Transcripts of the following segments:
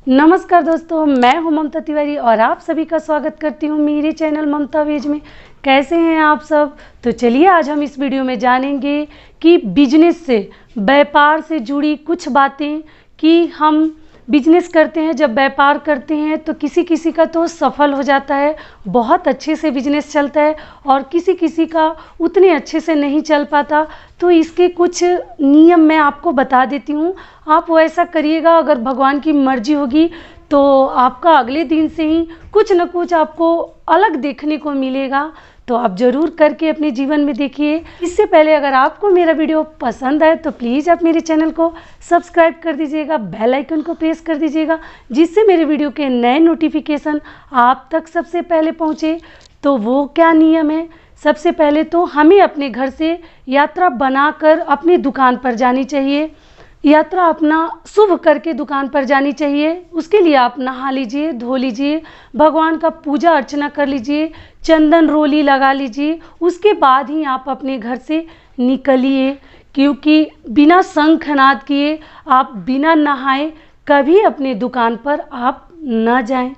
नमस्कार दोस्तों, मैं हूं ममता तिवारी और आप सभी का स्वागत करती हूं मेरे चैनल ममता वेज में। कैसे हैं आप सब? तो चलिए आज हम इस वीडियो में जानेंगे कि बिजनेस से, व्यापार से जुड़ी कुछ बातें कि हम बिजनेस करते हैं, जब व्यापार करते हैं तो किसी किसी का तो सफल हो जाता है, बहुत अच्छे से बिजनेस चलता है और किसी किसी का उतने अच्छे से नहीं चल पाता। तो इसके कुछ नियम मैं आपको बता देती हूँ, आप वैसा करिएगा। अगर भगवान की मर्जी होगी तो आपका अगले दिन से ही कुछ न कुछ आपको अलग देखने को मिलेगा। तो आप ज़रूर करके अपने जीवन में देखिए। इससे पहले अगर आपको मेरा वीडियो पसंद आए तो प्लीज़ आप मेरे चैनल को सब्सक्राइब कर दीजिएगा, बेल आइकन को प्रेस कर दीजिएगा, जिससे मेरे वीडियो के नए नोटिफिकेशन आप तक सबसे पहले पहुँचे। तो वो क्या नियम है? सबसे पहले तो हमें अपने घर से यात्रा बनाकर अपनी दुकान पर जानी चाहिए। यात्रा अपना शुभ करके दुकान पर जानी चाहिए। उसके लिए आप नहा लीजिए, धो लीजिए, भगवान का पूजा अर्चना कर लीजिए, चंदन रोली लगा लीजिए। उसके बाद ही आप अपने घर से निकलिए, क्योंकि बिना शंखनाद किए, आप बिना नहाए कभी अपने दुकान पर आप न जाएं।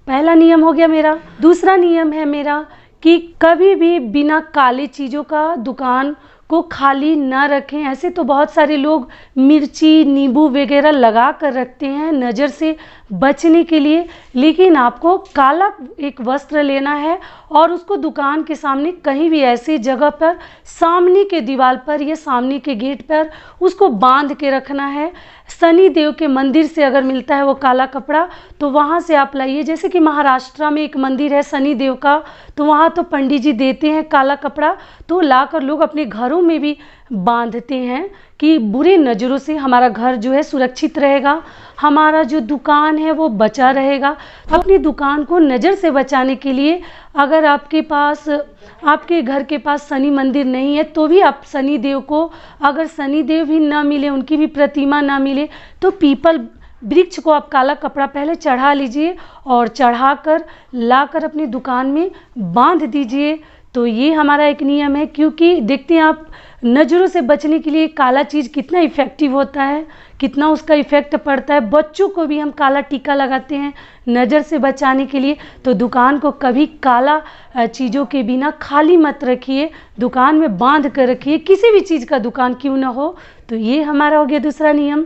पहला नियम हो गया मेरा। दूसरा नियम है मेरा कि कभी भी बिना काली चीज़ों का दुकान को खाली ना रखें। ऐसे तो बहुत सारे लोग मिर्ची, नींबू वगैरह लगा कर रखते हैं नज़र से बचने के लिए, लेकिन आपको काला एक वस्त्र लेना है और उसको दुकान के सामने कहीं भी ऐसी जगह पर, सामने के दीवार पर या सामने के गेट पर उसको बांध के रखना है। शनि देव के मंदिर से अगर मिलता है वो काला कपड़ा तो वहाँ से आप लाइए। जैसे कि महाराष्ट्र में एक मंदिर है शनि देव का, तो वहाँ तो पंडित जी देते हैं काला कपड़ा, तो लाकर लोग अपने घरों में भी बांधते हैं कि बुरे नज़रों से हमारा घर जो है सुरक्षित रहेगा, हमारा जो दुकान है वो बचा रहेगा। अपनी दुकान को नज़र से बचाने के लिए अगर आपके घर के पास शनि मंदिर नहीं है तो भी आप शनि देव को, अगर शनि देव भी ना मिले, उनकी भी प्रतिमा ना मिले, तो पीपल वृक्ष को आप काला कपड़ा पहले चढ़ा लीजिए और चढ़ाकर लाकर अपनी दुकान में बांध दीजिए। तो ये हमारा एक नियम है, क्योंकि देखते हैं आप नज़रों से बचने के लिए काला चीज़ कितना इफ़ेक्टिव होता है, कितना उसका इफ़ेक्ट पड़ता है। बच्चों को भी हम काला टीका लगाते हैं नज़र से बचाने के लिए। तो दुकान को कभी काला चीज़ों के बिना खाली मत रखिए, दुकान में बांध कर रखिए, किसी भी चीज़ का दुकान क्यों ना हो। तो ये हमारा हो गया दूसरा नियम।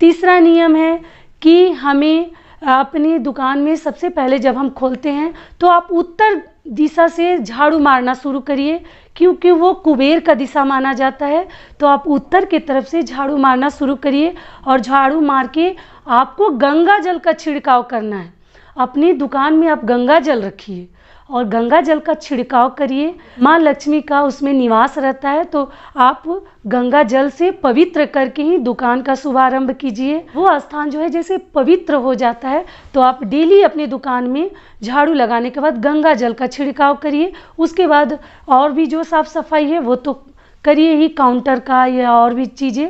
तीसरा नियम है कि हमें अपनी दुकान में सबसे पहले जब हम खोलते हैं तो आप उत्तर दिशा से झाड़ू मारना शुरू करिए, क्योंकि वो कुबेर का दिशा माना जाता है। तो आप उत्तर की तरफ से झाड़ू मारना शुरू करिए और झाड़ू मार के आपको गंगा जल का छिड़काव करना है। अपनी दुकान में आप गंगा जल रखिए और गंगा जल का छिड़काव करिए। माँ लक्ष्मी का उसमें निवास रहता है, तो आप गंगा जल से पवित्र करके ही दुकान का शुभारंभ कीजिए। वो स्थान जो है जैसे पवित्र हो जाता है, तो आप डेली अपनी दुकान में झाड़ू लगाने के बाद गंगा जल का छिड़काव करिए। उसके बाद और भी जो साफ़ सफाई है वो तो करिए ही, काउंटर का या और भी चीज़ें।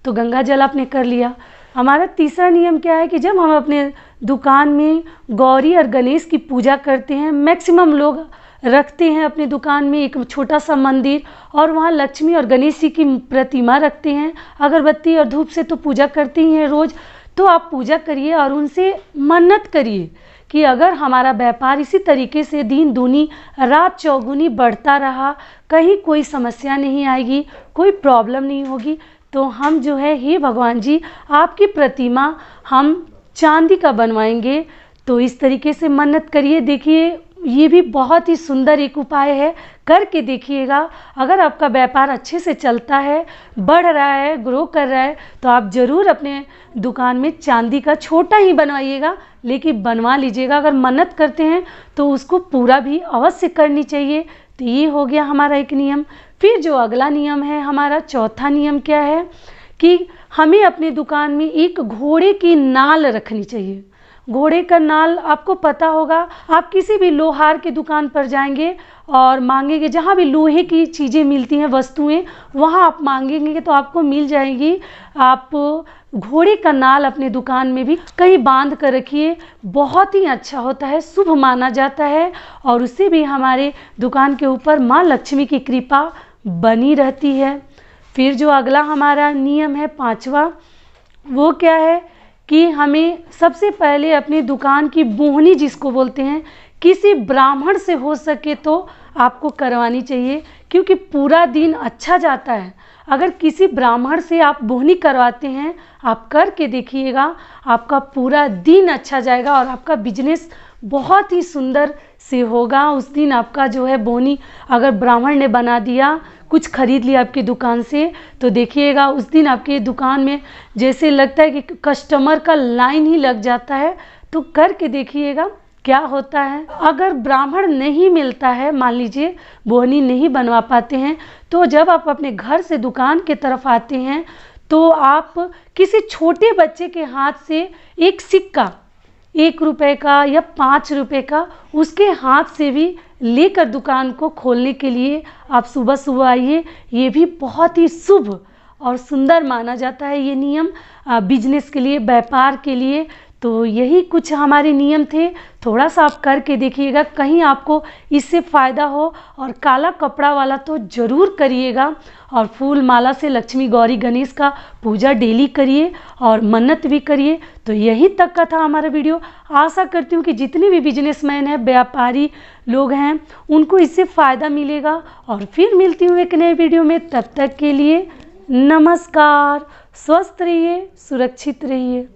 तो गंगा जल आपने कर लिया। हमारा तीसरा नियम क्या है कि जब हम अपने दुकान में गौरी और गणेश की पूजा करते हैं, मैक्सिमम लोग रखते हैं अपनी दुकान में एक छोटा सा मंदिर और वहाँ लक्ष्मी और गणेश जी की प्रतिमा रखते हैं। अगरबत्ती और धूप से तो पूजा करते ही हैं रोज़। तो आप पूजा करिए और उनसे मन्नत करिए कि अगर हमारा व्यापार इसी तरीके से दिन दूनी रात चौगुनी बढ़ता रहा, कहीं कोई समस्या नहीं आएगी, कोई प्रॉब्लम नहीं होगी, तो हम जो है, हे भगवान जी, आपकी प्रतिमा हम चांदी का बनवाएंगे। तो इस तरीके से मन्नत करिए। देखिए ये भी बहुत ही सुंदर एक उपाय है, करके देखिएगा। अगर आपका व्यापार अच्छे से चलता है, बढ़ रहा है, ग्रो कर रहा है, तो आप ज़रूर अपने दुकान में चांदी का छोटा ही बनवाइएगा, लेकिन बनवा लीजिएगा। अगर मन्नत करते हैं तो उसको पूरा भी अवश्य करनी चाहिए। तो ये हो गया हमारा एक नियम। फिर जो अगला नियम है, हमारा चौथा नियम क्या है कि हमें अपनी दुकान में एक घोड़े की नाल रखनी चाहिए। घोड़े का नाल आपको पता होगा, आप किसी भी लोहार की दुकान पर जाएंगे और मांगेंगे, जहाँ भी लोहे की चीज़ें मिलती हैं, वस्तुएं, वहाँ आप मांगेंगे तो आपको मिल जाएगी। आप घोड़े का नाल अपने दुकान में भी कहीं बांध कर रखिए, बहुत ही अच्छा होता है, शुभ माना जाता है और उससे भी हमारे दुकान के ऊपर माँ लक्ष्मी की कृपा बनी रहती है। फिर जो अगला हमारा नियम है, पांचवा, वो क्या है कि हमें सबसे पहले अपनी दुकान की बोहनी जिसको बोलते हैं किसी ब्राह्मण से हो सके तो आपको करवानी चाहिए, क्योंकि पूरा दिन अच्छा जाता है। अगर किसी ब्राह्मण से आप बोहनी करवाते हैं, आप करके देखिएगा, आपका पूरा दिन अच्छा जाएगा और आपका बिजनेस बहुत ही सुंदर से होगा। उस दिन आपका जो है बोहनी अगर ब्राह्मण ने बना दिया, कुछ खरीद लिया आपकी दुकान से, तो देखिएगा उस दिन आपकी दुकान में जैसे लगता है कि कस्टमर का लाइन ही लग जाता है। तो करके देखिएगा क्या होता है। अगर ब्राह्मण नहीं मिलता है, मान लीजिए बोहनी नहीं बनवा पाते हैं, तो जब आप अपने घर से दुकान के तरफ आते हैं तो आप किसी छोटे बच्चे के हाथ से एक सिक्का 1 रुपए का या 5 रुपए का उसके हाथ से भी लेकर दुकान को खोलने के लिए आप सुबह सुबह आइए। ये भी बहुत ही शुभ और सुंदर माना जाता है ये नियम बिजनेस के लिए, व्यापार के लिए। तो यही कुछ हमारे नियम थे, थोड़ा सा आप करके देखिएगा, कहीं आपको इससे फ़ायदा हो। और काला कपड़ा वाला तो ज़रूर करिएगा, और फूल माला से लक्ष्मी गौरी गणेश का पूजा डेली करिए और मन्नत भी करिए। तो यही तक का था हमारा वीडियो। आशा करती हूँ कि जितने भी बिजनेसमैन हैं, व्यापारी लोग हैं, उनको इससे फ़ायदा मिलेगा। और फिर मिलती हूँ एक नए वीडियो में, तब तक के लिए नमस्कार। स्वस्थ रहिए, सुरक्षित रहिए।